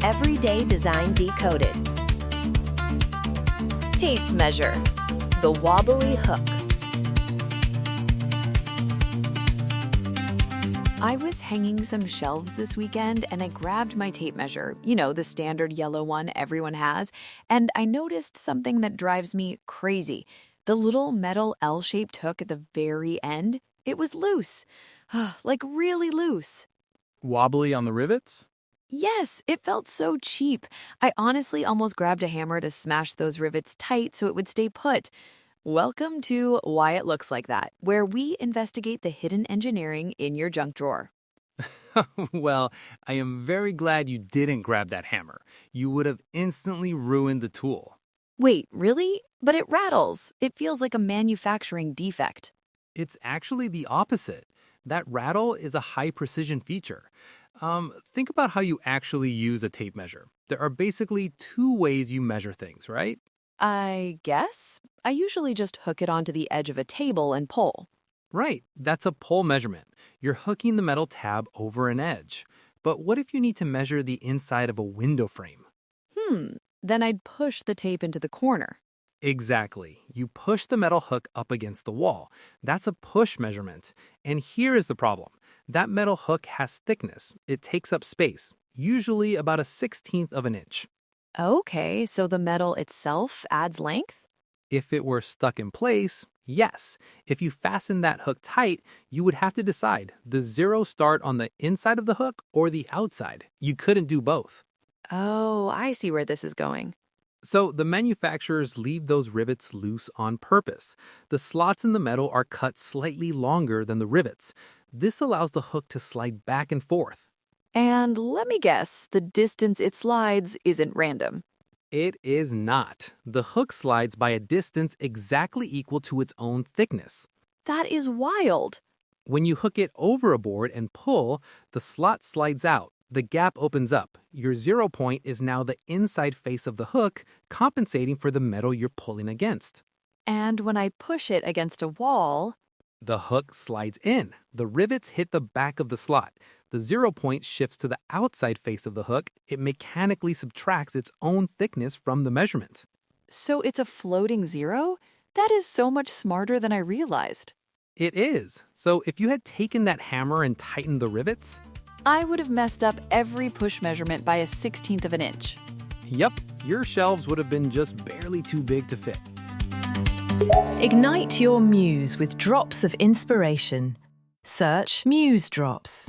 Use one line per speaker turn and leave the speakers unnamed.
Everyday design decoded. Tape measure. The wobbly hook.
I was hanging some shelves this weekend and I grabbed my tape measure, you know, the standard yellow one everyone has, and I noticed something that drives me crazy. The little metal L-shaped hook at the very end, it was loose. Like really loose.
Wobbly on the rivets?
Yes, it felt so cheap. I honestly almost grabbed a hammer to smash those rivets tight so it would stay put. Welcome to Why It Looks Like That, where we investigate the hidden engineering in your junk drawer.
Well, I am very glad you didn't grab that hammer. You would have instantly ruined the tool.
Wait, really? But it rattles. It feels like a manufacturing defect.
It's actually the opposite. That rattle is a high-precision feature. Think about how you actually use a tape measure. There are basically two ways you measure things, right?
I guess. I usually just hook it onto the edge of a table and pull.
Right, that's a pull measurement. You're hooking the metal tab over an edge. But what if you need to measure the inside of a window frame?
Then I'd push the tape into the corner.
Exactly. You push the metal hook up against the wall. That's a push measurement. And here is the problem. That metal hook has thickness. It takes up space, usually about a 1/16 of an inch.
Okay, so the metal itself adds length?
If it were stuck in place, yes. If you fasten that hook tight, you would have to decide, the zero start on the inside of the hook or the outside? You couldn't do both.
Oh, I see where this is going.
So the manufacturers leave those rivets loose on purpose. The slots in the metal are cut slightly longer than the rivets. This allows the hook to slide back and forth.
And let me guess, the distance it slides isn't random.
It is not. The hook slides by a distance exactly equal to its own thickness.
That is wild.
When you hook it over a board and pull, the slot slides out. The gap opens up. Your 0 point is now the inside face of the hook, compensating for the metal you're pulling against.
And when I push it against a wall,
The hook slides in. The rivets hit the back of the slot. The 0 point shifts to the outside face of the hook. It mechanically subtracts its own thickness from the measurement.
so it's a floating zero? That is so much smarter than I realized.
It is. So if you had taken that hammer and tightened the rivets,
I would have messed up every push measurement by a 1/16 of an inch.
yep, your shelves would have been just barely too big to fit.
Ignite your muse with drops of inspiration. Search Musedrops.